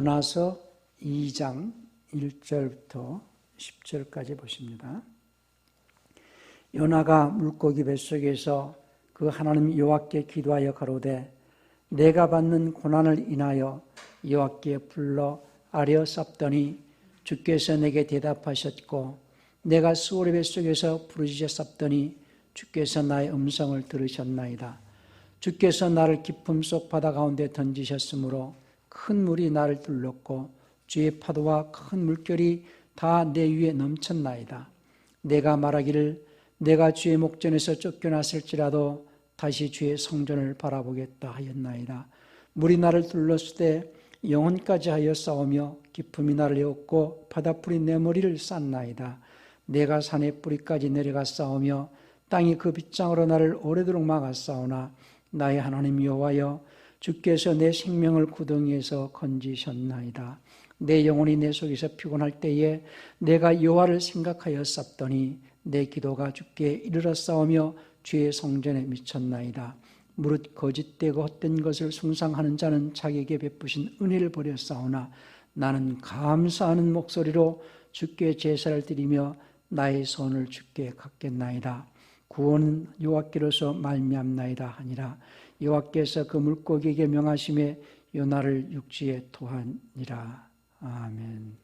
요나서 2장 1절부터 10절까지 보십니다. 요나가 물고기 뱃속에서 그 하나님 여호와께 기도하여 가로되 내가 받는 고난을 인하여 여호와께 불러 아뢰어 쌉더니 주께서 내게 대답하셨고 내가 수월의 뱃속에서 부르짖어 쌉더니 주께서 나의 음성을 들으셨나이다. 주께서 나를 깊음 속 바다 가운데 던지셨으므로 큰 물이 나를 둘렀고 주의 파도와 큰 물결이 다 내 위에 넘쳤나이다. 내가 말하기를 내가 주의 목전에서 쫓겨났을지라도 다시 주의 성전을 바라보겠다 하였나이다. 물이 나를 둘렀을 때 영혼까지 하여 싸우며 깊음이 나를 에웠고 바닷불이 내 머리를 쌌나이다. 내가 산의 뿌리까지 내려가 싸우며 땅이 그 빗장으로 나를 오래도록 막았사오나 나의 하나님 여호와여 주께서 내 생명을 구덩이에서 건지셨나이다. 내 영혼이 내 속에서 피곤할 때에 내가 여호와를 생각하여 쌉더니 내 기도가 주께 이르러 싸우며 주의 성전에 미쳤나이다. 무릇 거짓되고 헛된 것을 숭상하는 자는 자기에게 베푸신 은혜를 버려 싸우나 나는 감사하는 목소리로 주께 제사를 드리며 나의 손을 주께 갖겠나이다. 구원은 여호와께로서 말미암나이다 하니라. 여호와께서 그 물고기에게 명하심에 요나를 육지에 토하니라. 아멘.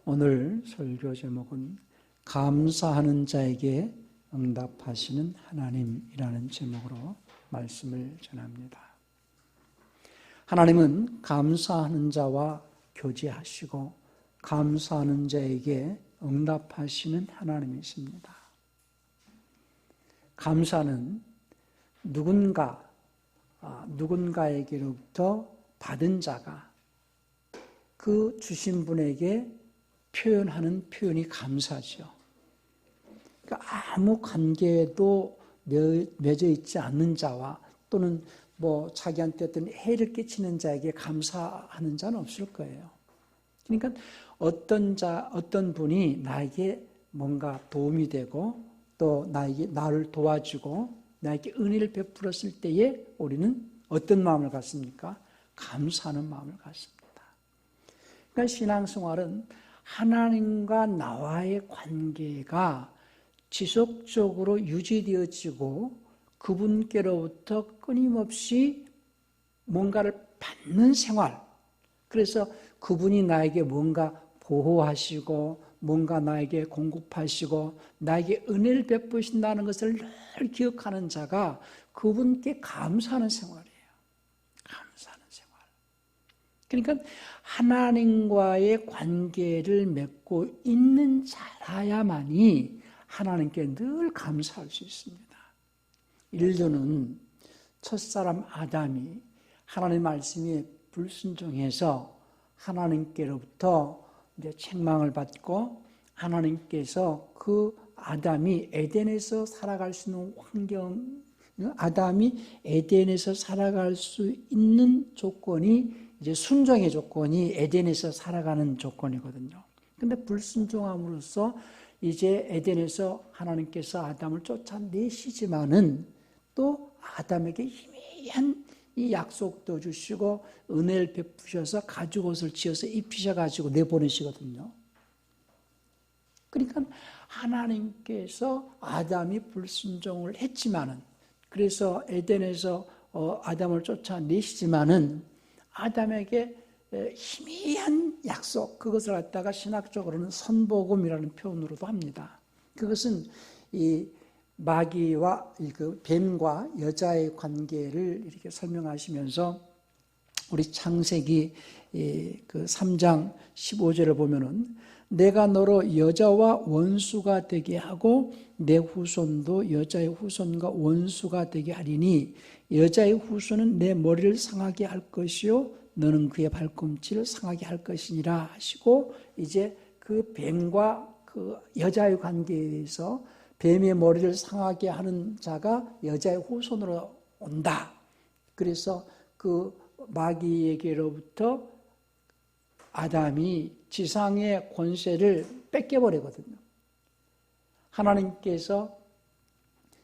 오늘 설교 제목은 감사하는 자에게 응답하시는 하나님이라는 제목으로 말씀을 전합니다. 하나님은 감사하는 자와 교제하시고 감사하는 자에게 응답하시는 하나님이십니다. 감사는 누군가에게로부터 받은 자가 그 주신 분에게 표현하는 표현이 감사죠. 그러니까 아무 관계에도 맺어 있지 않는 자와 또는 자기한테 어떤 해를 끼치는 자에게 감사하는 자는 없을 거예요. 그러니까 어떤 분이 나에게 뭔가 도움이 되고 또 나를 도와주고 나에게 은혜를 베풀었을 때에 우리는 어떤 마음을 갖습니까? 감사하는 마음을 갖습니다. 그러니까 신앙생활은 하나님과 나와의 관계가 지속적으로 유지되어지고 그분께로부터 끊임없이 뭔가를 받는 생활, 그래서 그분이 나에게 뭔가 보호하시고 뭔가 나에게 공급하시고 나에게 은혜를 베푸신다는 것을 늘 기억하는 자가 그분께 감사하는 생활이에요. 감사하는 생활. 그러니까 하나님과의 관계를 맺고 있는 자라야만이 하나님께 늘 감사할 수 있습니다. 인류는 첫사람 아담이 하나님의 말씀에 불순종해서 하나님께로부터 이제 책망을 받고 하나님께서 그 아담이 에덴에서 살아갈 수 있는 환경, 아담이 에덴에서 살아갈 수 있는 조건이 이제 순종의 조건이 에덴에서 살아가는 조건이거든요. 근데 불순종함으로써 이제 에덴에서 하나님께서 아담을 쫓아내시지만은 또 아담에게 희미한 이 약속도 주시고 은혜를 베푸셔서 가죽옷을 지어서 입히셔가지고 내보내시거든요. 그러니까 하나님께서 아담이 불순종을 했지만은 그래서 에덴에서 아담을 쫓아내시지만은 아담에게 희미한 약속, 그것을 갖다가 신학적으로는 선복음이라는 표현으로도 합니다. 그것은 이 마귀와 그 뱀과 여자의 관계를 이렇게 설명하시면서 우리 창세기 그 3장 15절을 보면은 내가 너로 여자와 원수가 되게 하고 내 후손도 여자의 후손과 원수가 되게 하리니 여자의 후손은 내 머리를 상하게 할 것이요 너는 그의 발꿈치를 상하게 할 것이니라 하시고 이제 그 뱀과 그 여자의 관계에서 뱀의 머리를 상하게 하는 자가 여자의 후손으로 온다. 그래서 그 마귀에게로부터 아담이 지상의 권세를 뺏겨버리거든요. 하나님께서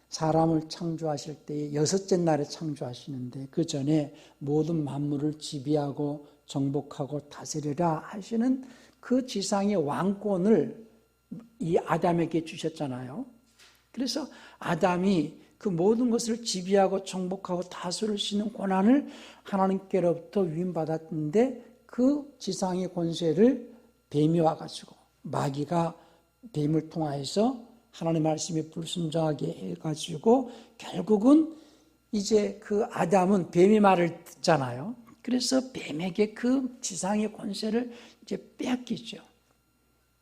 사람을 창조하실 때에 6째 날에 창조하시는데 그 전에 모든 만물을 지배하고 정복하고 다스리라 하시는 그 지상의 왕권을 이 아담에게 주셨잖아요. 그래서 아담이 그 모든 것을 지배하고 정복하고 다스릴 수 있는 권한을 하나님께로부터 위임받았는데 그 지상의 권세를 뱀이 와가지고 마귀가 뱀을 통하여서 하나님 말씀에 불순종하게 해가지고 결국은 이제 그 아담은 뱀의 말을 듣잖아요. 그래서 뱀에게 그 지상의 권세를 이제 뺏기죠.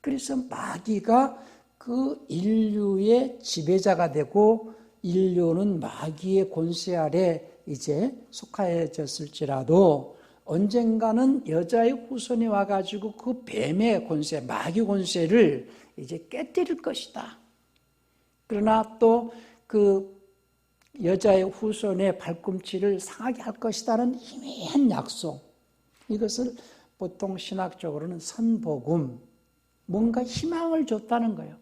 그래서 마귀가 그 인류의 지배자가 되고 인류는 마귀의 권세 아래 이제 속하여졌을지라도 언젠가는 여자의 후손이 와가지고 그 뱀의 권세, 마귀 권세를 이제 깨뜨릴 것이다. 그러나 또 그 여자의 후손의 발꿈치를 상하게 할 것이다는 희미한 약속. 이것을 보통 신학적으로는 선복음, 뭔가 희망을 줬다는 거예요.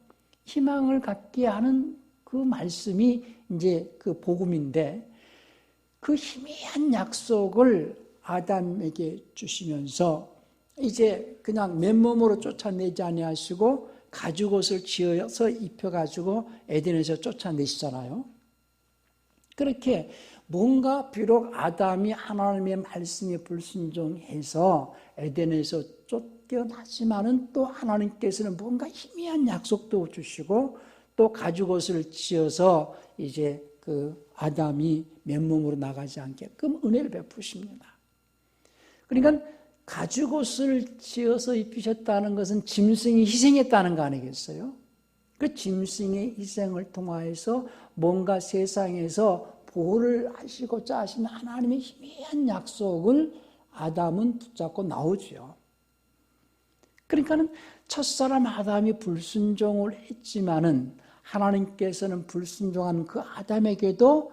희망을 갖게 하는 그 말씀이 이제 그 복음인데 그 희미한 약속을 아담에게 주시면서 이제 그냥 맨몸으로 쫓아내지 아니하시고 가죽옷을 지어서 입혀가지고 에덴에서 쫓아내시잖아요. 그렇게 뭔가 비록 아담이 하나님의 말씀에 불순종해서 에덴에서 쫓겨나지만은 또 하나님께서는 뭔가 희미한 약속도 주시고 또 가죽옷을 지어서 이제 그 아담이 맨몸으로 나가지 않게끔 은혜를 베푸십니다. 그러니까 가죽옷을 지어서 입히셨다는 것은 짐승이 희생했다는 거 아니겠어요? 그 짐승의 희생을 통하여서 뭔가 세상에서 보호를 하시고자 하신 하나님의 희미한 약속을 아담은 붙잡고 나오죠. 그러니까는 첫사람 아담이 불순종을 했지만은 하나님께서는 불순종한 그 아담에게도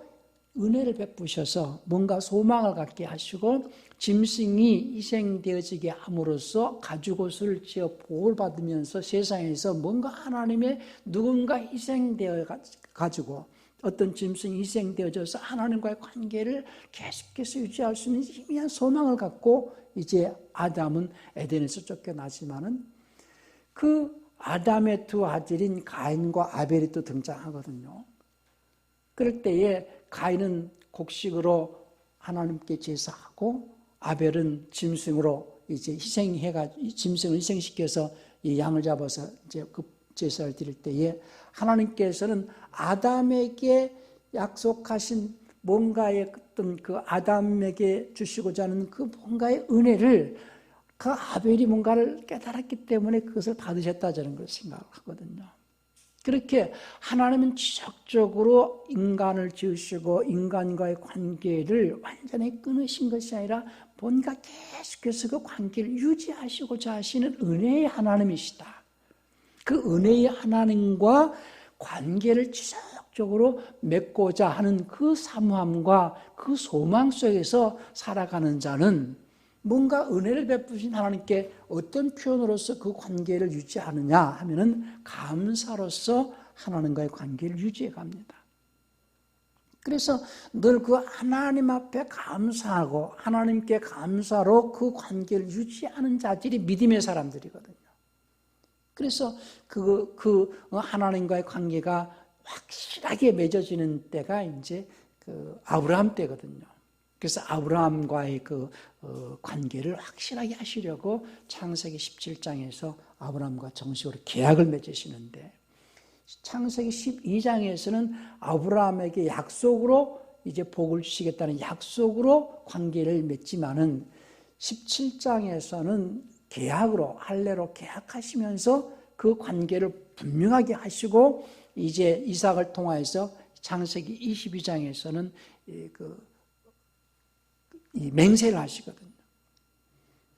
은혜를 베푸셔서 뭔가 소망을 갖게 하시고 짐승이 희생되어지게 함으로써 가죽옷을 지어 보호를 받으면서 세상에서 뭔가 하나님의 누군가 희생되어 가지고 어떤 짐승이 희생되어져서 하나님과의 관계를 계속해서 유지할 수 있는 희미한 소망을 갖고 이제 아담은 에덴에서 쫓겨나지만은 그 아담의 두 아들인 가인과 아벨이 또 등장하거든요. 그럴 때에 가인은 곡식으로 하나님께 제사하고 아벨은 짐승으로 이제 짐승을 희생시켜서 이 양을 잡아서 이제 그 제사를 드릴 때에 하나님께서는 아담에게 약속하신 뭔가의 어떤 그 아담에게 주시고자 하는 그 뭔가의 은혜를 그 아벨이 뭔가를 깨달았기 때문에 그것을 받으셨다 저는 그걸 생각하거든요. 그렇게 하나님은 지적적으로 인간을 지으시고 인간과의 관계를 완전히 끊으신 것이 아니라 뭔가 계속해서 그 관계를 유지하시고자 하시는 은혜의 하나님이시다. 그 은혜의 하나님과 관계를 지속적으로 맺고자 하는 그 사모함과 그 소망 속에서 살아가는 자는 뭔가 은혜를 베푸신 하나님께 어떤 표현으로서 그 관계를 유지하느냐 하면은 감사로서 하나님과의 관계를 유지해 갑니다. 그래서 늘 그 하나님 앞에 감사하고 하나님께 감사로 그 관계를 유지하는 자들이 믿음의 사람들이거든요. 그래서 그 하나님과의 관계가 확실하게 맺어지는 때가 이제 그 아브라함 때거든요. 그래서 아브라함과의 그 관계를 확실하게 하시려고 창세기 17장에서 아브라함과 정식으로 계약을 맺으시는데 창세기 12장에서는 아브라함에게 약속으로 이제 복을 주시겠다는 약속으로 관계를 맺지만은 17장에서는 계약으로 할례로 계약하시면서 그 관계를 분명하게 하시고 이제 이삭을 통하여서 창세기 22장에서는 이 맹세를 하시거든요.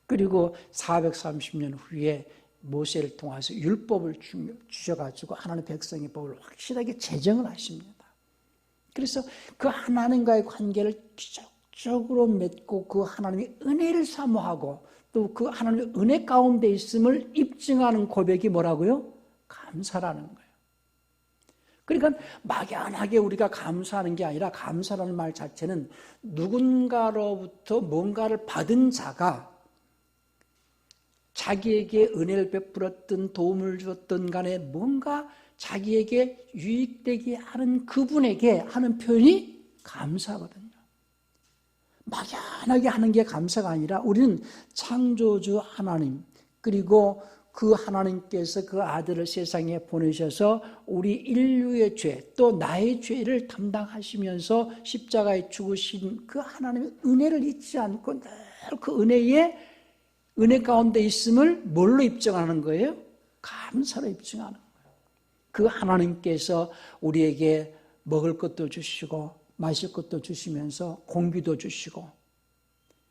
그리고 430년 후에 모세를 통해서 율법을 주셔가지고 하나님의 백성의 법을 확실하게 제정을 하십니다. 그래서 그 하나님과의 관계를 지속적으로 맺고 그 하나님의 은혜를 사모하고 또 그 하나님의 은혜 가운데 있음을 입증하는 고백이 뭐라고요? 감사라는 거예요. 그러니까 막연하게 우리가 감사하는 게 아니라 감사라는 말 자체는 누군가로부터 뭔가를 받은 자가 자기에게 은혜를 베풀었든 도움을 주었든 간에 뭔가 자기에게 유익되게 하는 그분에게 하는 표현이 감사거든요. 막연하게 하는 게 감사가 아니라 우리는 창조주 하나님, 그리고 그 하나님께서 그 아들을 세상에 보내셔서 우리 인류의 죄, 또 나의 죄를 담당하시면서 십자가에 죽으신 그 하나님의 은혜를 잊지 않고 늘 그 은혜 가운데 있음을 뭘로 입증하는 거예요? 감사로 입증하는 거예요. 그 하나님께서 우리에게 먹을 것도 주시고 마실 것도 주시면서 공기도 주시고,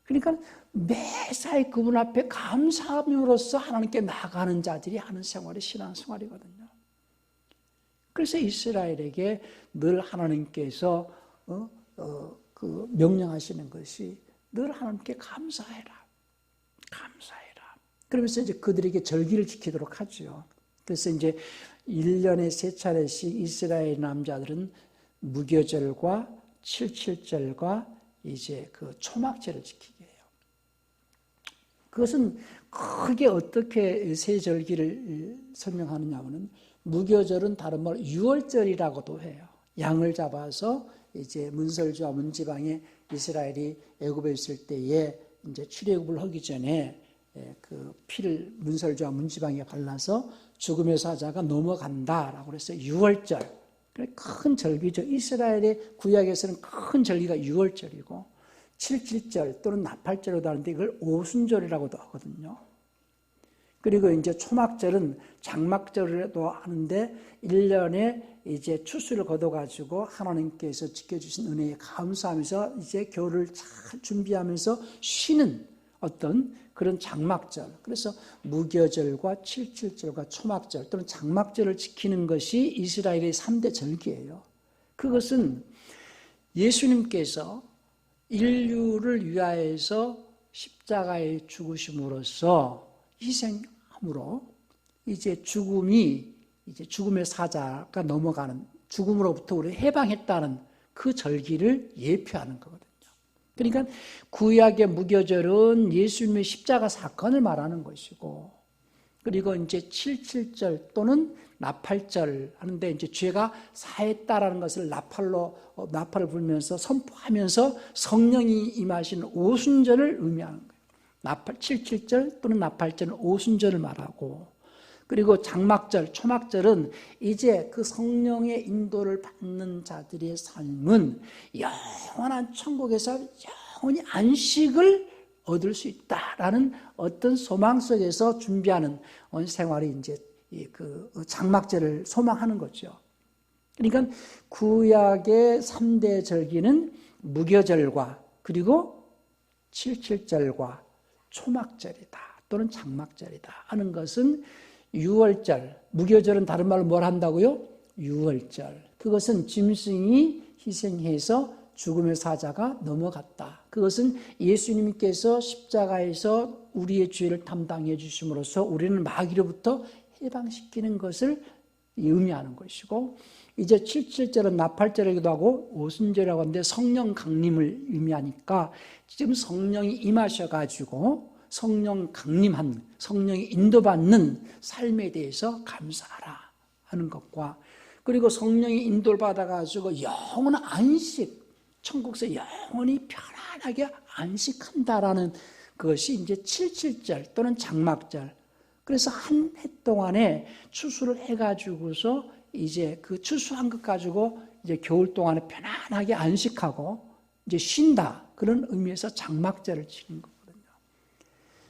그러니까 매사에 그분 앞에 감사함으로써 하나님께 나아가는 자들이 하는 생활이 신앙생활이거든요. 그래서 이스라엘에게 늘 하나님께서 그 명령하시는 것이 늘 하나님께 감사해라. 감사해라. 그러면서 이제 그들에게 절기를 지키도록 하죠. 그래서 이제 1년에 3차례씩 이스라엘 남자들은 무교절과 77절과 이제 그 초막절을 지키게 해요. 그것은 크게 어떻게 세 절기를 설명하느냐 하면, 무교절은 다른 말로 유월절이라고도 해요. 양을 잡아서 이제 문설주와 문지방에 이스라엘이 애굽에 있을 때에 이제 출애굽을 하기 전에 그 피를 문설주와 문지방에 발라서 죽음의 사자가 넘어간다라고 그래서 유월절, 큰 절기죠. 이스라엘의 구약에서는 큰 절기가 유월절이고 77절 또는 나팔절로도 하는데 이걸 오순절이라고도 하거든요. 그리고 이제 초막절은 장막절이라도 하는데 1년에 이제 추수를 거둬가지고 하나님께서 지켜주신 은혜에 감사하면서 이제 겨울을 잘 준비하면서 쉬는 어떤 그런 장막절. 그래서 무교절과 77절과 초막절 또는 장막절을 지키는 것이 이스라엘의 3대 절기예요. 그것은 예수님께서 인류를 위하여서 십자가에 죽으심으로써 희생함으로 이제 죽음의 사자가 넘어가는, 죽음으로부터 우리를 해방했다는 그 절기를 예표하는 거거든요. 그러니까 구약의 무교절은 예수님의 십자가 사건을 말하는 것이고, 그리고 이제 77절 또는 나팔절 하는데 이제 죄가 사했다라는 것을 나팔을 불면서 선포하면서 성령이 임하신 오순절을 의미하는 거예요. 77절 또는 나팔절은 오순절을 말하고, 그리고 장막절, 초막절은 이제 그 성령의 인도를 받는 자들의 삶은 영원한 천국에서 영원히 안식을 얻을 수 있다라는 어떤 소망 속에서 준비하는 생활이 이제 그 장막절을 소망하는 거죠. 그러니까 구약의 3대 절기는 무교절과 그리고 77절과 초막절이다 또는 장막절이다 하는 것은 유월절, 무교절은 다른 말로 뭘 한다고요? 유월절. 그것은 짐승이 희생해서 죽음의 사자가 넘어갔다. 그것은 예수님께서 십자가에서 우리의 죄를 담당해 주심으로써 우리는 마귀로부터 해방시키는 것을 의미하는 것이고, 이제 77절은 나팔절이기도 하고 오순절이라고 하는데 성령 강림을 의미하니까 지금 성령이 임하셔가지고 성령 강림한, 성령이 인도받는 삶에 대해서 감사하라 하는 것과, 그리고 성령이 인도를 받아가지고 영원한 안식, 천국에서 영원히 편안하게 안식한다라는 그것이 이제 77절 또는 장막절. 그래서 한 해 동안에 추수를 해가지고서 이제 그 추수한 것 가지고 이제 겨울 동안에 편안하게 안식하고 이제 쉰다. 그런 의미에서 장막절을 지킨 거거든요.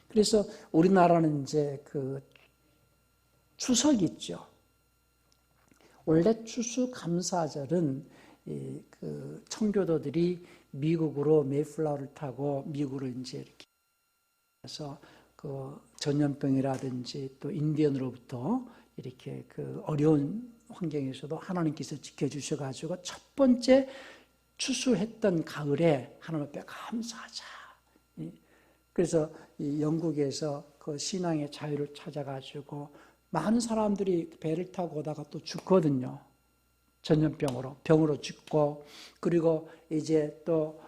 그래서 우리나라는 이제 그 추석이 있죠. 원래 추수감사절은 그 청교도들이 미국으로 메이플라워를 타고 미국으로 이제 이렇게 해서 그 전염병이라든지 또 인디언으로부터 이렇게 그 어려운 환경에서도 하나님께서 지켜주셔가지고 첫 번째 추수했던 가을에 하나님 앞에 감사하자. 그래서 이 영국에서 그 신앙의 자유를 찾아가지고 많은 사람들이 배를 타고 오다가 또 죽거든요. 전염병으로 죽고, 그리고 이제 또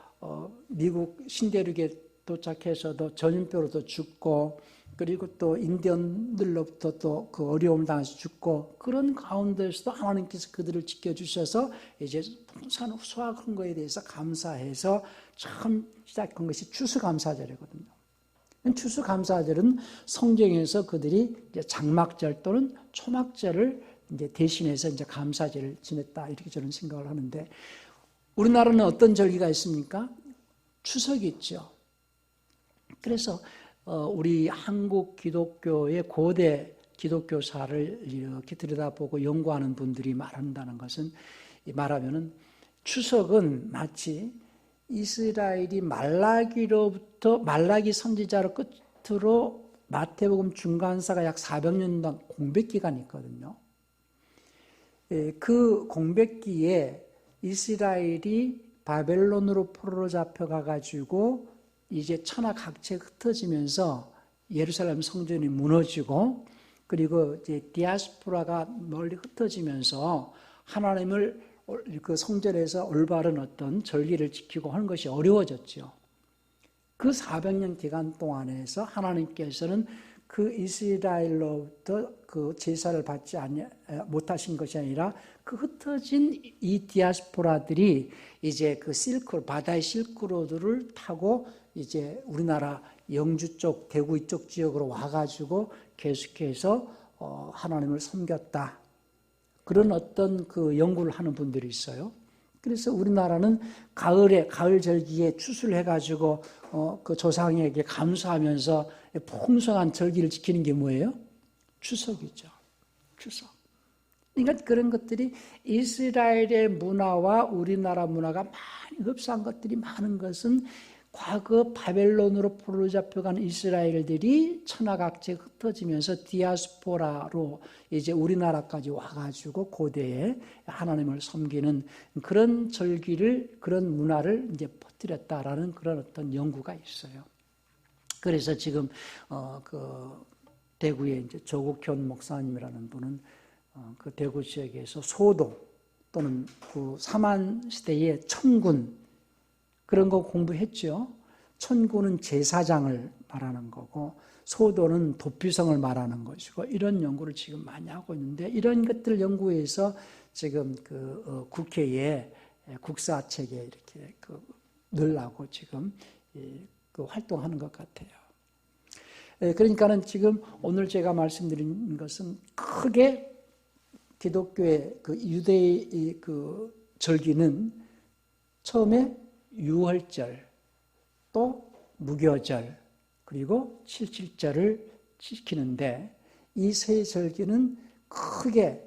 미국 신대륙에 도착해서도 전염병으로도 죽고, 그리고 또 인디언들로부터 또 그 어려움을 당해서 죽고, 그런 가운데서도 하나님께서 그들을 지켜주셔서 이제 풍성한 수확한 거에 대해서 감사해서 처음 시작한 것이 추수감사절이거든요. 추수감사절은 성경에서 그들이 이제 장막절 또는 초막절을 이제 대신해서 이제 감사절을 지냈다, 이렇게 저는 생각을 하는데, 우리나라는 어떤 절기가 있습니까? 추석이 있죠. 그래서 우리 한국 기독교의 고대 기독교사를 이렇게 들여다보고 연구하는 분들이 말한다는 것은, 말하면은 추석은 마치 이스라엘이 말라기 선지자로 끝으로 마태복음 중간사가 약 400년 동안 공백 기간이 있거든요. 그 공백기에 이스라엘이 바벨론으로 포로로 잡혀가 가지고 이제 천하각지에 흩어지면서 예루살렘 성전이 무너지고, 그리고 이제 디아스포라가 멀리 흩어지면서 하나님을 그 성전에서 올바른 어떤 절기를 지키고 하는 것이 어려워졌죠. 그 400년 기간 동안에서 하나님께서는 그 이스라엘로부터 그 제사를 받지 못하신 것이 아니라 그 흩어진 이 디아스포라들이 이제 그 바다의 실크로드를 타고 이제 우리나라 영주 쪽, 대구 이쪽 지역으로 와가지고 계속해서 하나님을 섬겼다. 그런 어떤 그 연구를 하는 분들이 있어요. 그래서 우리나라는 가을 절기에 추수를 해가지고 그 조상에게 감사하면서 풍성한 절기를 지키는 게 뭐예요? 추석이죠. 추석. 그러니까 그런 것들이 이스라엘의 문화와 우리나라 문화가 많이 흡사한 것들이 많은 것은, 과거 바벨론으로 포로로 잡혀간 이스라엘들이 천하각지에 흩어지면서 디아스포라로 이제 우리나라까지 와가지고 고대에 하나님을 섬기는 그런 절기를, 그런 문화를 이제 퍼뜨렸다라는 그런 어떤 연구가 있어요. 그래서 지금 그 대구의 이제 조국현 목사님이라는 분은 그 대구 지역에서 소도 또는 그 사만 시대의 천군, 그런 거 공부했죠. 천군은 제사장을 말하는 거고, 소도는 도피성을 말하는 것이고, 이런 연구를 지금 많이 하고 있는데, 이런 것들 연구해서 지금 그 국회에 국사책에 이렇게 넣으려고 지금 그 활동하는 것 같아요. 그러니까는 지금 오늘 제가 말씀드린 것은 크게 기독교의 그 유대의 그 절기는 처음에 유월절, 또 무교절, 그리고 칠칠절을 지키는데, 이 세 절기는 크게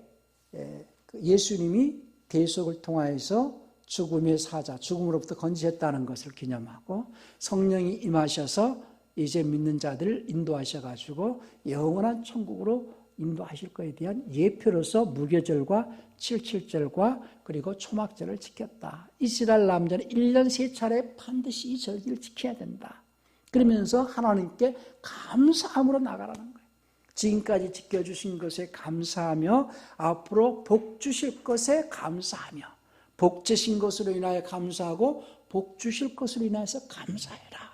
예수님이 대속을 통하여서 죽음의 사자, 죽음으로부터 건지셨다는 것을 기념하고, 성령이 임하셔서 이제 믿는 자들을 인도하셔가지고 영원한 천국으로 인도하실 것에 대한 예표로서 무교절과 칠칠절과 그리고 초막절을 지켰다. 이스라엘 남자는 1년 3차례 반드시 이 절기를 지켜야 된다. 그러면서 하나님께 감사함으로 나가라는 거예요. 지금까지 지켜주신 것에 감사하며 앞으로 복 주실 것에 감사하며, 복 주신 것으로 인하여 감사하고 복 주실 것으로 인하여서 감사해라.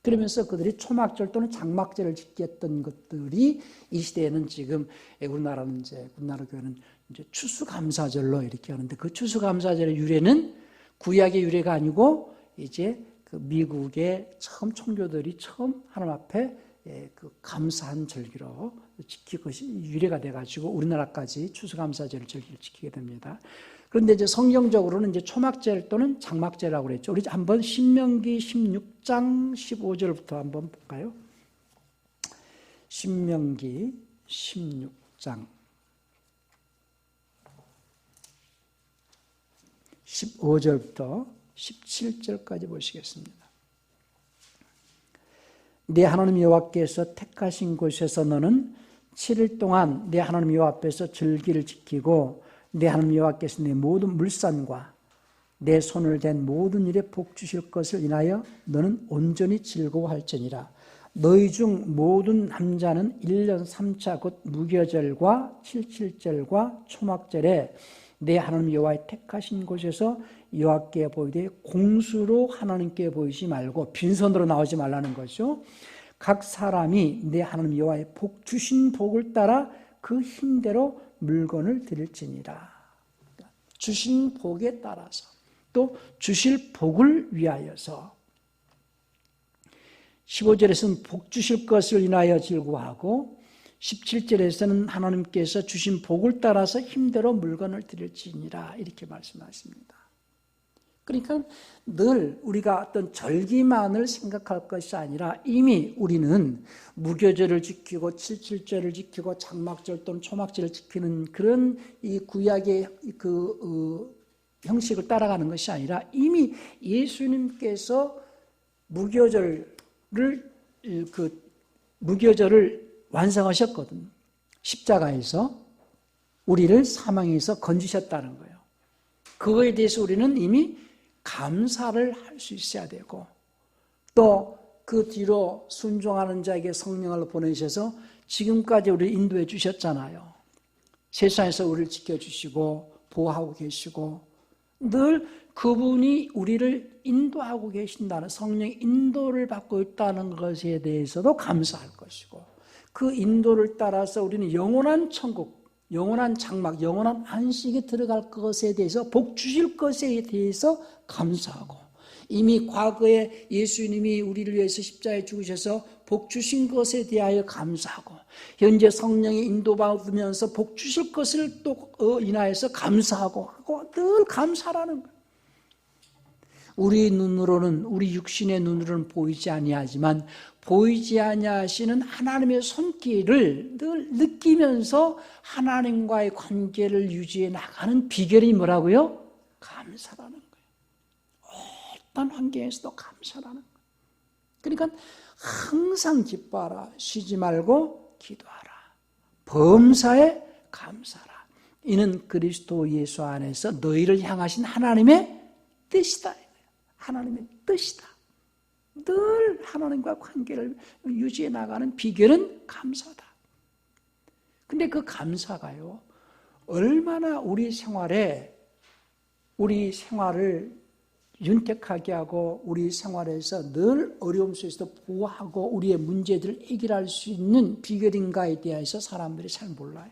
그러면서 그들이 초막절 또는 장막절을 지켰던 것들이 이 시대에는 지금 우리나라는 이제 우리나라 교회는 이제 추수감사절로 이렇게 하는데, 그 추수감사절의 유래는 구약의 유래가 아니고 이제 그 미국의 처음 총교들이 처음 하나님 앞에 그 감사한 절기로 지키고 유래가 돼가지고 우리나라까지 추수감사절 절기를 지키게 됩니다. 그런데 이제 성경적으로는 이제 초막절 또는 장막절이라고 그랬죠. 우리 한번 신명기 16장 15절부터 한번 볼까요? 신명기 16장 15절부터 17절까지 보시겠습니다. 네 하나님 여호와께서 택하신 곳에서 너는 7일 동안 네 하나님 여호와 앞에서 절기를 지키고, 네 하나님 여호와께서 네 모든 물산과 내 손을 댄 모든 일에 복 주실 것을 인하여 너는 온전히 즐거워할지니라. 너희 중 모든 남자는 1년 3차 곧 무교절과 칠칠절과 초막절에 내 하나님 여호와의 택하신 곳에서 여호와께 보이되 공수로 하나님께 보이지 말고, 빈손으로 나오지 말라는 거죠. 각 사람이 내 하나님 여호와의 복 주신 복을 따라 그 힘대로 물건을 드릴지니라. 주신 복에 따라서 또 주실 복을 위하여서 15절에서는 복 주실 것을 인하여 즐거워하고 17절에서는 하나님께서 주신 복을 따라서 힘대로 물건을 드릴지니라 이렇게 말씀하십니다. 그러니까 늘 우리가 어떤 절기만을 생각할 것이 아니라 이미 우리는 무교절을 지키고 칠칠절을 지키고 장막절 또는 초막절을 지키는 그런 이 구약의 형식을 따라가는 것이 아니라 이미 예수님께서 무교절을 완성하셨거든요. 십자가에서 우리를 사망에서 건지셨다는 거예요. 그거에 대해서 우리는 이미 감사를 할 수 있어야 되고 또 그 뒤로 순종하는 자에게 성령을 보내셔서 지금까지 우리를 인도해 주셨잖아요. 세상에서 우리를 지켜주시고 보호하고 계시고 늘 그분이 우리를 인도하고 계신다는 성령의 인도를 받고 있다는 것에 대해서도 감사할 것이고 그 인도를 따라서 우리는 영원한 천국, 영원한 장막, 영원한 안식에 들어갈 것에 대해서 복 주실 것에 대해서 감사하고 이미 과거에 예수님이 우리를 위해서 십자가에 죽으셔서 복 주신 것에 대하여 감사하고 현재 성령의 인도받으면서 복 주실 것을 또 인하여서 감사하고 하고 늘 감사라는 거예요. 우리 눈으로는 우리 육신의 눈으로는 보이지 아니하지만 보이지 아니하시는 하나님의 손길을 늘 느끼면서 하나님과의 관계를 유지해 나가는 비결이 뭐라고요? 감사라는 거예요. 어떤 환경에서도 감사라는 거예요. 그러니까 항상 기뻐하라, 쉬지 말고 기도하라, 범사에 감사하라. 이는 그리스도 예수 안에서 너희를 향하신 하나님의 뜻이다. 하나님의 뜻이다. 늘 하나님과 관계를 유지해 나가는 비결은 감사다. 근데 그 감사가요, 얼마나 우리 생활을 윤택하게 하고 우리 생활에서 늘 어려움 속에서 보호하고 우리의 문제들을 해결할 수 있는 비결인가에 대해서 사람들이 잘 몰라요.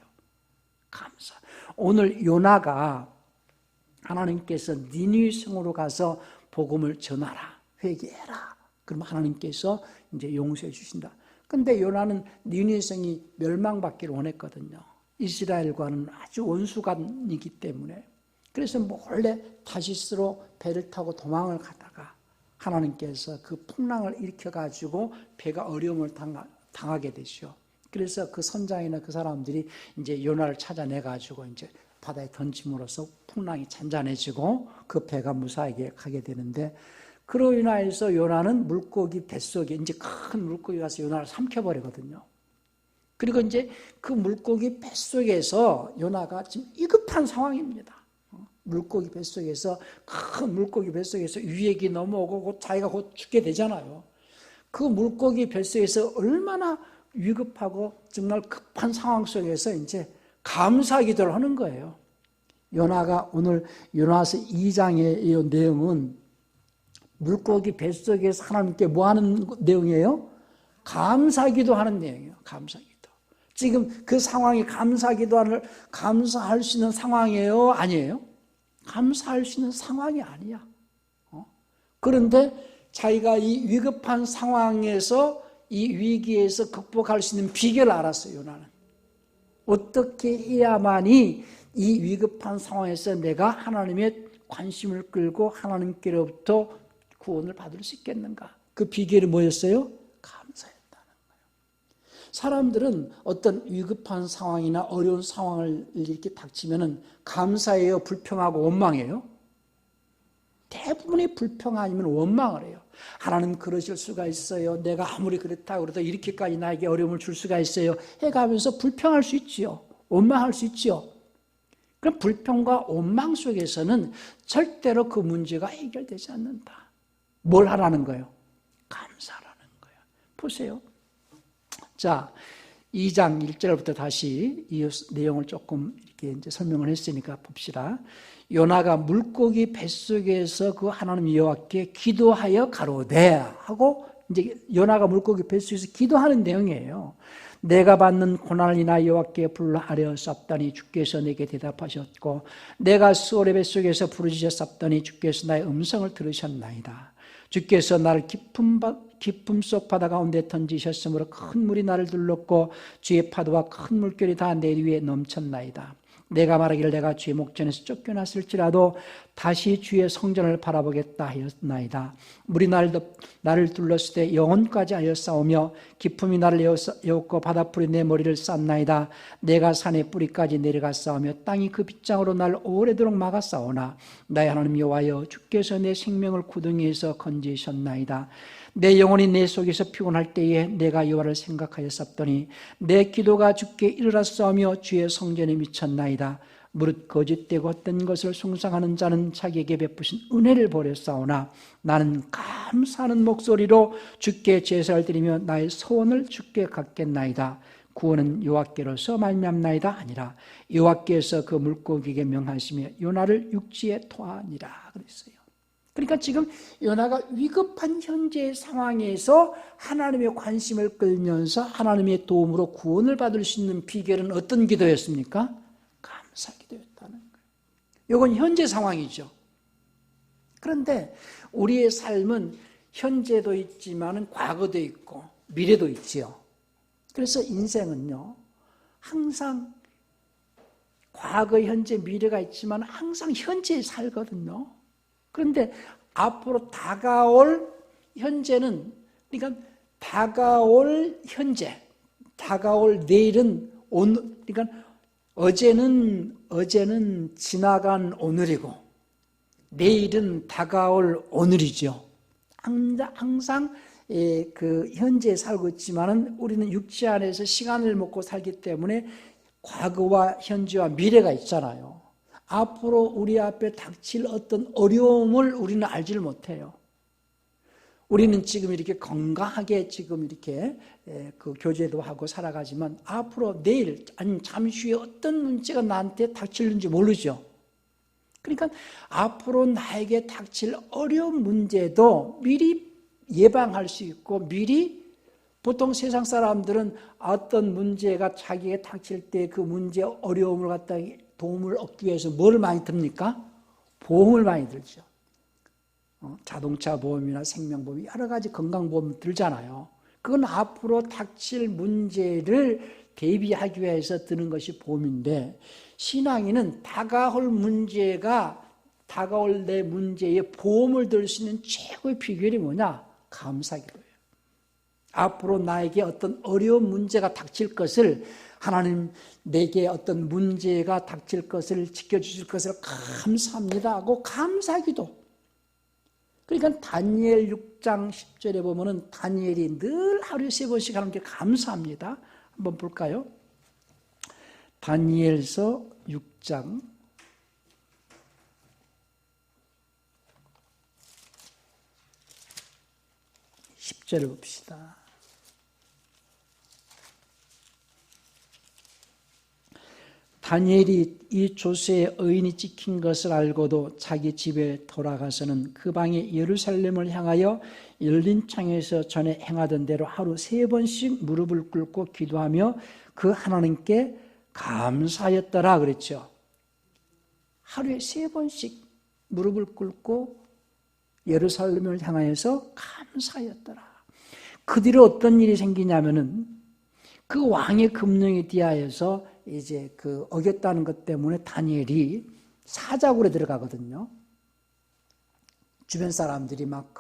감사. 오늘 요나가 하나님께서 니느웨 성으로 가서 복음을 전하라, 회개해라. 그럼 하나님께서 이제 용서해 주신다. 근데 요나는 니느웨 성이 멸망받기를 원했거든요. 이스라엘과는 아주 원수간이기 때문에. 그래서 몰래 다시스로 배를 타고 도망을 가다가 하나님께서 그 풍랑을 일으켜가지고 배가 어려움을 당하게 되죠. 그래서 그 선장이나 그 사람들이 이제 요나를 찾아내가지고 이제 바다에 던짐으로써 풍랑이 잔잔해지고 그 배가 무사하게 가게 되는데 그로 인하여서 요나는 물고기 뱃속에 이제 큰 물고기가 와서 요나를 삼켜버리거든요. 그리고 이제 그 물고기 뱃속에서 요나가 지금 위급한 상황입니다. 물고기 뱃속에서 큰 물고기 뱃속에서 유액이 넘어오고 자기가 곧 죽게 되잖아요. 그 물고기 뱃속에서 얼마나 위급하고 정말 급한 상황 속에서 이제 감사 기도를 하는 거예요. 요나가 오늘 요나서 2장의 내용은 물고기 뱃속에서 하나님께 뭐 하는 내용이에요? 감사 기도하는 내용이에요. 감사 기도. 지금 그 상황이 감사 기도를 감사할 수 있는 상황이에요? 아니에요? 감사할 수 있는 상황이 아니야. 그런데 자기가 이 위급한 상황에서 이 위기에서 극복할 수 있는 비결을 알았어요. 요나는. 어떻게 해야만이 이 위급한 상황에서 내가 하나님의 관심을 끌고 하나님께로부터 구원을 받을 수 있겠는가? 그 비결이 뭐였어요? 감사였다는 거예요. 사람들은 어떤 위급한 상황이나 어려운 상황을 이렇게 닥치면은 감사해요, 불평하고 원망해요? 대부분이 불평 아니면 원망을 해요. 하나님 그러실 수가 있어요. 내가 아무리 그렇다고 그래도 이렇게까지 나에게 어려움을 줄 수가 있어요. 해가면서 불평할 수 있지요. 원망할 수 있지요. 그럼 불평과 원망 속에서는 절대로 그 문제가 해결되지 않는다. 뭘 하라는 거예요? 감사라는 거예요. 보세요. 자, 2장 1절부터 다시 이 내용을 조금 이렇게 이제 설명을 했으니까 봅시다. 요나가 물고기 뱃속에서 그 하나님 여호와께 기도하여 가로되 하고 이제 요나가 물고기 뱃속에서 기도하는 내용이에요. 내가 받는 고난을 인하여 여호와께 불러 아뢰었사옵더니 주께서 내게 대답하셨고 내가 수월의 뱃속에서 부르짖었사옵더니 주께서 나의 음성을 들으셨나이다. 주께서 나를 깊음 속 바다 가운데 던지셨으므로 큰 물이 나를 둘렀고 주의 파도와 큰 물결이 다 내 위에 넘쳤나이다. 내가 말하기를 내가 주의 목전에서 쫓겨났을지라도 다시 주의 성전을 바라보겠다 하였나이다. 물이 나를 둘렀을 때 영혼까지 하였사오며 깊음이 나를 에웠고 바닷불이 내 머리를 쌌나이다. 내가 산의 뿌리까지 내려갔사오며 땅이 그 빗장으로 나를 오래도록 막았사오나 나의 하나님 여호와여 주께서 내 생명을 구덩이에서 건지셨나이다. 내 영혼이 내 속에서 피곤할 때에 내가 여호와를 생각하였사옵더니 내 기도가 주께 이르렀사오며 주의 성전에 미쳤나이다. 무릇 거짓되고 헛된 것을 숭상하는 자는 자기에게 베푸신 은혜를 버렸사오나 나는 감사하는 목소리로 주께 제사를 드리며 나의 소원을 주께 갖겠나이다. 구원은 여호와께로서 말미암나이다 아니라 여호와께서 그 물고기에게 명하시며 요나를 육지에 토하니라 그랬어요. 그러니까 지금 요나가 위급한 현재의 상황에서 하나님의 관심을 끌면서 하나님의 도움으로 구원을 받을 수 있는 비결은 어떤 기도였습니까? 감사 기도였다는 거예요. 이건 현재 상황이죠. 그런데 우리의 삶은 현재도 있지만 과거도 있고 미래도 있지요. 그래서 인생은요, 항상 과거, 현재, 미래가 있지만 항상 현재에 살거든요. 그런데 앞으로 다가올 현재는, 그러니까 다가올 현재, 다가올 내일은 오늘, 그러니까 어제는 지나간 오늘이고 내일은 다가올 오늘이죠. 항상 그 현재에 살고 있지만은 우리는 육체 안에서 시간을 먹고 살기 때문에 과거와 현재와 미래가 있잖아요. 앞으로 우리 앞에 닥칠 어떤 어려움을 우리는 알지를 못해요. 우리는 지금 이렇게 건강하게 지금 이렇게 그 교제도 하고 살아가지만 앞으로 내일 아니면 잠시 후에 어떤 문제가 나한테 닥칠는지 모르죠. 그러니까 앞으로 나에게 닥칠 어려운 문제도 미리 예방할 수 있고 미리, 보통 세상 사람들은 어떤 문제가 자기에게 닥칠 때 그 문제 어려움을 갖다 도움을 얻기 위해서 뭘 많이 듭니까? 보험을 많이 들죠. 자동차 보험이나 생명보험, 여러 가지 건강보험 들잖아요. 그건 앞으로 닥칠 문제를 대비하기 위해서 드는 것이 보험인데, 신앙인은 다가올 내 문제에 보험을 들 수 있는 최고의 비결이 뭐냐? 감사기도예요. 앞으로 나에게 어떤 어려운 문제가 닥칠 것을, 하나님 내게 어떤 문제가 닥칠 것을 지켜주실 것을 감사합니다 하고 감사기도. 그러니까 다니엘 6장 10절에 보면은 다니엘이 늘 하루에 3번씩 하나님께 감사합니다. 한번 볼까요? 다니엘서 6장 10절을 봅시다. 다니엘이 이 조세의 의인이 찍힌 것을 알고도 자기 집에 돌아가서는 그 방에 예루살렘을 향하여 열린 창에서 전에 행하던 대로 하루 3번씩 무릎을 꿇고 기도하며 그 하나님께 감사하였더라 그랬죠. 하루에 3번씩 무릎을 꿇고 예루살렘을 향하여서 감사하였더라. 그 뒤로 어떤 일이 생기냐면은 그 왕의 금령에 대하여서 이제 그 어겼다는 것 때문에 다니엘이 사자굴에 들어가거든요. 주변 사람들이 막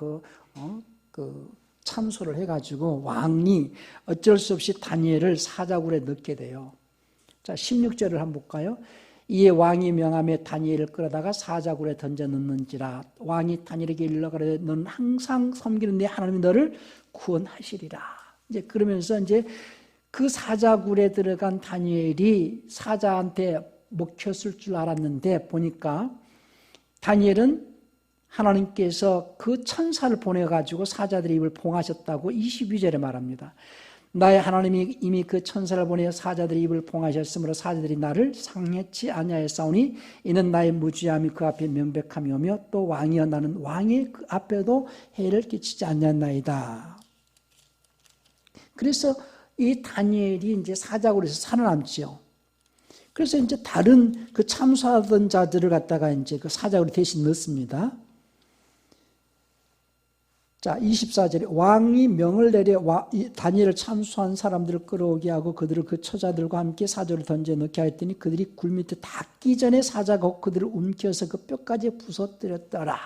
참소를 해가지고 왕이 어쩔 수 없이 다니엘을 사자굴에 넣게 돼요. 자, 16절을 한번 볼까요? 이에 왕이 명하며 다니엘을 끌어다가 사자굴에 던져 넣는지라. 왕이 다니엘에게 일러가되 너는 항상 섬기는 내 하나님이 너를 구원하시리라. 이제 그러면서 이제 그 사자굴에 들어간 다니엘이 사자한테 먹혔을 줄 알았는데 보니까 다니엘은 하나님께서 그 천사를 보내가지고 사자들의 입을 봉하셨다고 22절에 말합니다. 나의 하나님이 이미 그 천사를 보내어 사자들의 입을 봉하셨으므로 사자들이 나를 상해치 아니하였사오니 이는 나의 무지함이 그 앞에 명백함이오며 또 왕이여 나는 왕의 그 앞에도 해를 끼치지 않냐나이다. 그래서 이 다니엘이 이제 사자굴에서 살아남지요. 그래서 이제 다른 그 참수하던 자들을 갖다가 이제 그 사자굴에 대신 넣습니다. 자, 24절에 왕이 명을 내려 다니엘을 참수한 사람들을 끌어오게 하고 그들을 그 처자들과 함께 사자를 던져 넣게 하였더니 그들이 굴 밑에 닿기 전에 사자가 그들을 움켜서 그 뼈까지 부서뜨렸더라.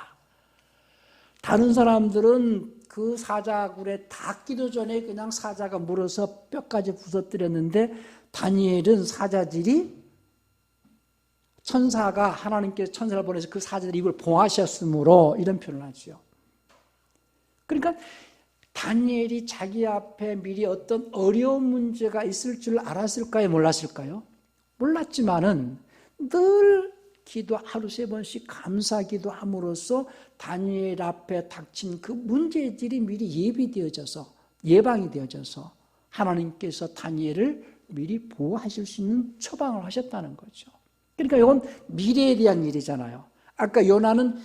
다른 사람들은 그 사자굴에 닿기도 전에 그냥 사자가 물어서 뼈까지 부서뜨렸는데 다니엘은 사자들이 천사가 하나님께서 천사를 보내서 그 사자들이 이걸 봉하셨으므로 이런 표현을 하죠. 그러니까 다니엘이 자기 앞에 미리 어떤 어려운 문제가 있을 줄 알았을까요? 몰랐을까요? 몰랐지만은 늘 기도 하루 3번씩 감사기도 함으로써 다니엘 앞에 닥친 그 문제들이 미리 예방이 되어져서 하나님께서 다니엘을 미리 보호하실 수 있는 처방을 하셨다는 거죠. 그러니까 이건 미래에 대한 일이잖아요. 아까 요나는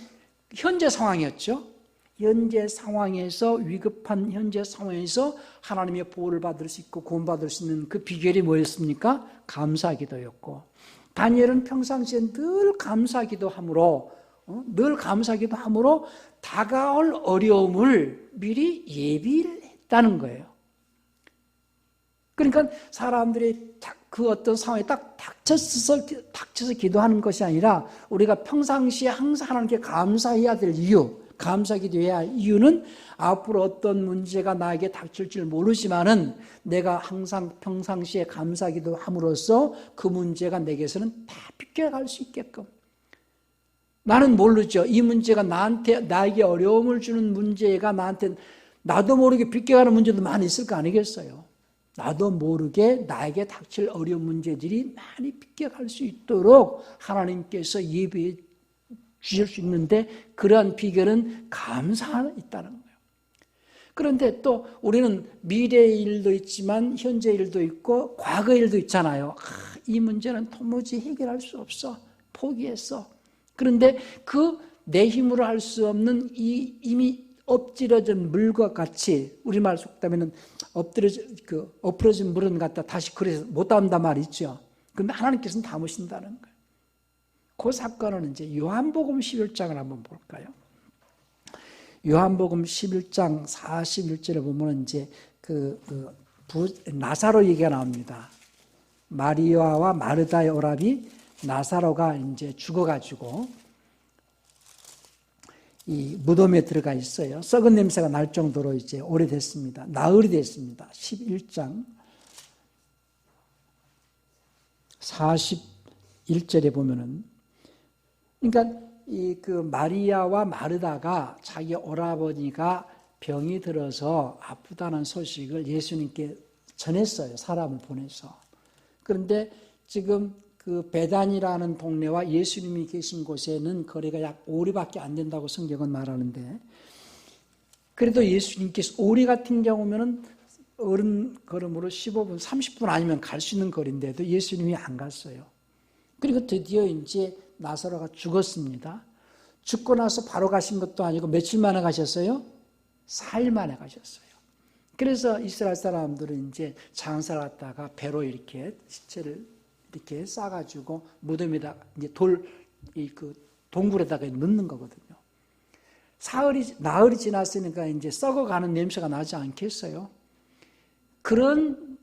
현재 상황이었죠. 현재 상황에서 위급한 현재 상황에서 하나님의 보호를 받을 수 있고 구원받을 수 있는 그 비결이 뭐였습니까? 감사기도였고 다니엘은 평상시에 늘 감사기도함으로 다가올 어려움을 미리 예비를 했다는 거예요. 그러니까 사람들이 그 어떤 상황에 딱 닥쳐서 기도하는 것이 아니라 우리가 평상시에 항상 하나님께 감사해야 될 이유, 감사기도해야 할 이유는 앞으로 어떤 문제가 나에게 닥칠 줄 모르지만은 내가 항상 평상시에 감사기도 함으로써 그 문제가 내게서는 다 비껴갈 수 있게끔. 나는 모르죠. 이 문제가 나에게 어려움을 주는 문제가 나도 모르게 비껴가는 문제도 많이 있을 거 아니겠어요. 나도 모르게 나에게 닥칠 어려운 문제들이 많이 비껴갈 수 있도록 하나님께서 예비해 주실 수 있는데 그러한 비결은 감사가 있다는 거예요. 그런데 또 우리는 미래의 일도 있지만 현재 일도 있고 과거 일도 있잖아요. 이 문제는 도무지 해결할 수 없어. 포기했어. 그런데 그 내 힘으로 할 수 없는 이미 엎질러진 물과 같이 우리말 속담에는 엎어진 물은 갖다 다시 그래서 못 담다 말이 있죠. 그런데 하나님께서는 담으신다는 거예요. 그 사건은 이제 요한복음 11장을 한번 볼까요? 요한복음 11장 41절에 보면 이제 나사로 얘기가 나옵니다. 마리아와 마르다의 오라비 나사로가 이제 죽어가지고 이 무덤에 들어가 있어요. 썩은 냄새가 날 정도로 이제 오래됐습니다. 나흘이 됐습니다. 11장 41절에 보면은 그러니까 그 마리아와 마르다가 자기 오라버니가 병이 들어서 아프다는 소식을 예수님께 전했어요. 사람을 보내서. 그런데 지금 그 베단이라는 동네와 예수님이 계신 곳에는 거리가 약 5리밖에 안 된다고 성경은 말하는데 그래도 예수님께서 5리 같은 경우면은 어른 걸음으로 15분, 30분 아니면 갈 수 있는 거리인데도 예수님이 안 갔어요. 그리고 드디어 이제 나사로가 죽었습니다. 죽고 나서 바로 가신 것도 아니고 며칠 만에 가셨어요? 4일 만에 가셨어요. 그래서 이스라엘 사람들은 이제 장사를 갖다가 배로 이렇게 시체를 이렇게 싸가지고 무덤에다 이제 동굴에다가 넣는 거거든요. 나흘이 지났으니까 이제 썩어가는 냄새가 나지 않겠어요? 그런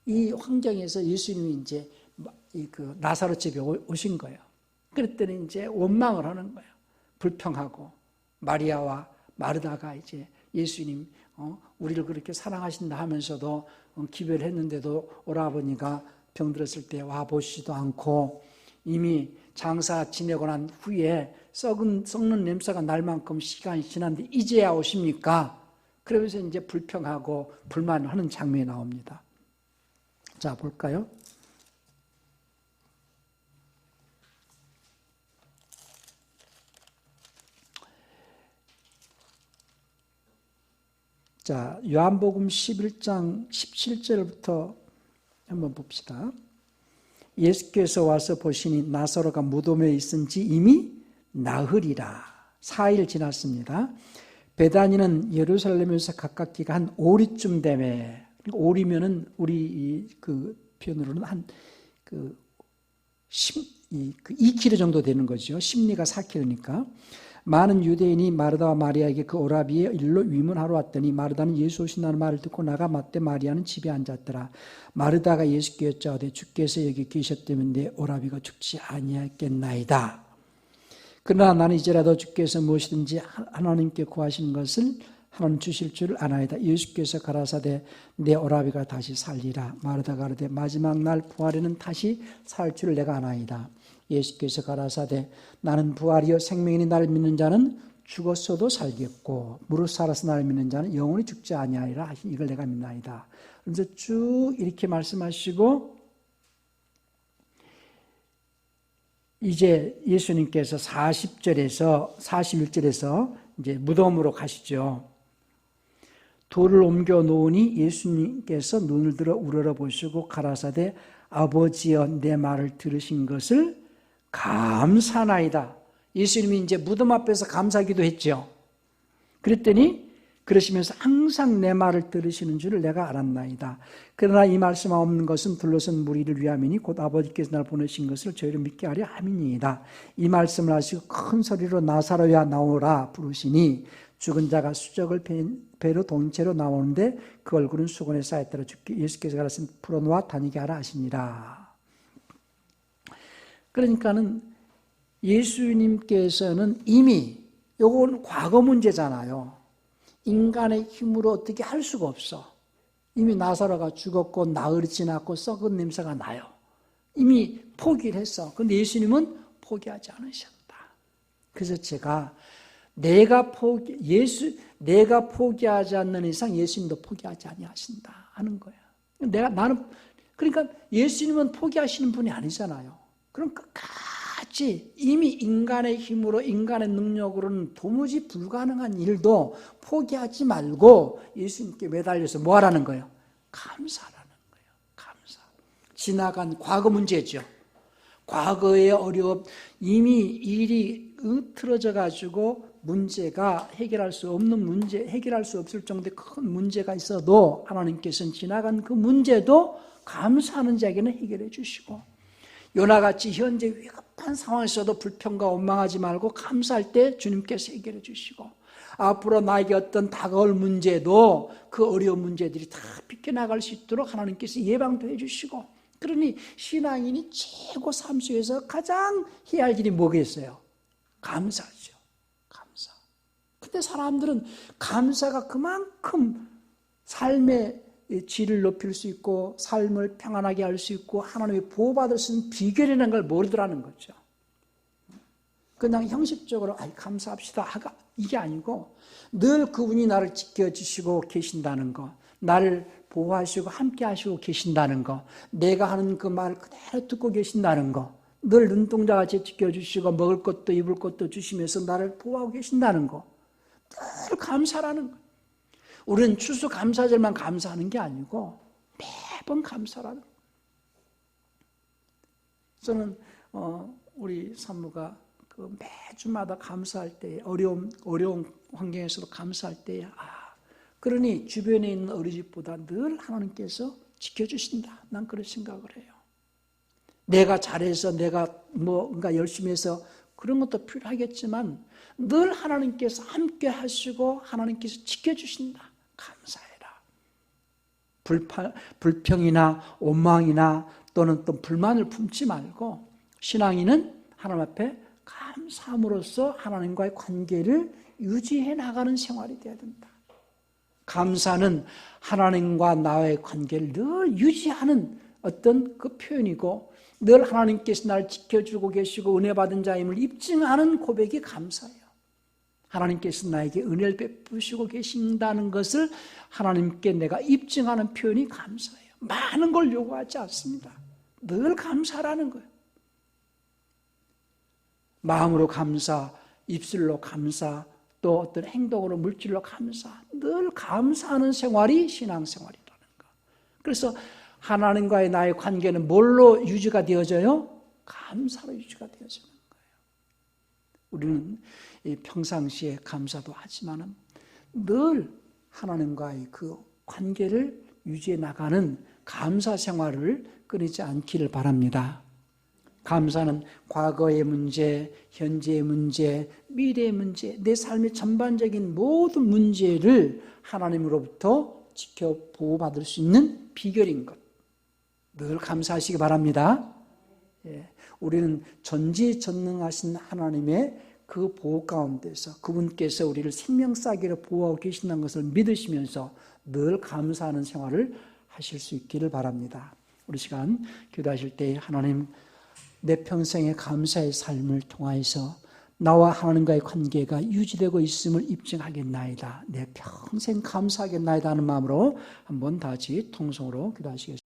이 환경에서 예수님이 이제 나사로 집에 오신 거예요. 그랬더니 이제 원망을 하는 거예요. 불평하고 마리아와 마르다가 이제 예수님 우리를 그렇게 사랑하신다 하면서도 기별을 했는데도 오라버니가 병들었을 때 와보시지도 않고 이미 장사 지내고 난 후에 썩는 냄새가 날 만큼 시간이 지났는데 이제야 오십니까? 그러면서 이제 불평하고 불만하는 장면이 나옵니다. 자, 볼까요? 자, 요한복음 11장 17절부터 한번 봅시다. 예수께서 와서 보시니 나사로가 무덤에 있은 지 이미 나흘이라. 4일 지났습니다. 베다니는 예루살렘에서 가깝기가 한 5리쯤 되매 그러니까 오리면은 우리 그 표현으로는 한그 2kg 정도 되는 거죠. 심리가 4kg니까. 많은 유대인이 마르다와 마리아에게 그 오라비의 일로 위문하러 왔더니 마르다는 예수 오신다는 말을 듣고 나가 맞대 마리아는 집에 앉았더라. 마르다가 예수께 여짜오되 주께서 여기 계셨다면 내 오라비가 죽지 아니하겠나이다. 그러나 나는 이제라도 주께서 무엇이든지 하나님께 구하시는 것을 하나님 주실 줄 아나이다. 예수께서 가라사대 내 오라비가 다시 살리라. 마르다가 가라되 마지막 날 부활에는 다시 살 줄 내가 아나이다. 예수께서 가라사대 나는 부활이요 생명이니 나를 믿는 자는 죽었어도 살겠고 무릇 살아서 나를 믿는 자는 영원히 죽지 아니하리라. 이걸 내가 믿나이다. 그래서 쭉 이렇게 말씀하시고 이제 예수님께서 40절에서 41절에서 이제 무덤으로 가시죠. 돌을 옮겨 놓으니 예수님께서 눈을 들어 우러러보시고 가라사대 아버지여 내 말을 들으신 것을 감사나이다. 예수님이 이제 무덤 앞에서 감사기도 했죠. 그랬더니 그러시면서 항상 내 말을 들으시는 줄을 내가 알았나이다. 그러나 이 말씀 없는 것은 둘러선 무리를 위함이니 곧 아버지께서 날 보내신 것을 저희를 믿게 하려 함이니이다. 이 말씀을 하시고 큰 소리로 나사로야 나오라 부르시니 죽은 자가 수적을 배로 동체로 나오는데 그 얼굴은 수건에 쌓였더라. 예수께서 가라사대 풀어놓아 다니게 하라 하시니라. 그러니까는 예수님께서는 이미 요건 과거 문제잖아요. 인간의 힘으로 어떻게 할 수가 없어. 이미 나사로가 죽었고 나흘이 지났고 썩은 냄새가 나요. 이미 포기를 했어. 그런데 예수님은 포기하지 않으셨다. 그래서 제가 내가 포기하지 않는 이상 예수님도 포기하지 아니하신다 하는 거예요. 그러니까 예수님은 포기하시는 분이 아니잖아요. 그럼 끝까지 이미 인간의 힘으로 인간의 능력으로는 도무지 불가능한 일도 포기하지 말고 예수님께 매달려서 뭐 하라는 거예요? 감사라는 거예요. 감사. 지나간 과거 문제죠. 과거의 어려움, 이미 일이 틀어져 가지고 문제가 해결할 수 없을 정도의 큰 문제가 있어도 하나님께서는 지나간 그 문제도 감사하는 자에게는 해결해 주시고 요나같이 현재 위급한 상황에서도 불평과 원망하지 말고 감사할 때 주님께서 해결해 주시고 앞으로 나에게 어떤 다가올 문제도 그 어려운 문제들이 다 비껴나갈 수 있도록 하나님께서 예방도 해주시고 그러니 신앙인이 최고 삶 속에서 가장 해야 할 일이 뭐겠어요? 감사죠. 감사. 근데 사람들은 감사가 그만큼 삶의 질을 높일 수 있고 삶을 평안하게 할 수 있고 하나님의 보호받을 수 있는 비결이라는 걸 모르더라는 거죠. 그냥 형식적으로 감사합시다 이게 아니고 늘 그분이 나를 지켜주시고 계신다는 거, 나를 보호하시고 함께 하시고 계신다는 거, 내가 하는 그 말 그대로 듣고 계신다는 거, 늘 눈동자같이 지켜주시고 먹을 것도 입을 것도 주시면서 나를 보호하고 계신다는 거, 늘 감사라는 거. 우리는 추수감사절만 감사하는 게 아니고 매번 감사라는 거예요. 저는 우리 산모가 그 매주마다 감사할 때 어려운 환경에서도 감사할 때에 그러니 주변에 있는 어린이집보다 늘 하나님께서 지켜주신다. 난 그런 생각을 해요. 내가 잘해서 내가 뭔가 열심히 해서 그런 것도 필요하겠지만 늘 하나님께서 함께 하시고 하나님께서 지켜주신다. 감사해라. 불평이나 원망이나 또는 또 불만을 품지 말고 신앙인은 하나님 앞에 감사함으로써 하나님과의 관계를 유지해 나가는 생활이 되어야 된다. 감사는 하나님과 나의 관계를 늘 유지하는 어떤 그 표현이고 늘 하나님께서 나를 지켜주고 계시고 은혜 받은 자임을 입증하는 고백이 감사예요. 하나님께서 나에게 은혜를 베푸시고 계신다는 것을 하나님께 내가 입증하는 표현이 감사예요. 많은 걸 요구하지 않습니다. 늘 감사라는 거예요. 마음으로 감사, 입술로 감사, 또 어떤 행동으로 물질로 감사, 늘 감사하는 생활이 신앙생활이라는 거. 그래서 하나님과의 나의 관계는 뭘로 유지가 되어져요? 감사로 유지가 되어지는 거예요. 우리는 평상시에 감사도 하지만 늘 하나님과의 그 관계를 유지해 나가는 감사 생활을 끊이지 않기를 바랍니다. 감사는 과거의 문제, 현재의 문제, 미래의 문제, 내 삶의 전반적인 모든 문제를 하나님으로부터 지켜 보호받을 수 있는 비결인 것. 늘 감사하시기 바랍니다. 우리는 전지전능하신 하나님의 그 보호 가운데서 그분께서 우리를 생명싸기로 보호하고 계신다는 것을 믿으시면서 늘 감사하는 생활을 하실 수 있기를 바랍니다. 우리 시간 기도하실 때 하나님, 내 평생의 감사의 삶을 통하여서 나와 하나님과의 관계가 유지되고 있음을 입증하겠나이다. 내 평생 감사하겠나이다 하는 마음으로 한번 다 같이 통성으로 기도하시겠습니다.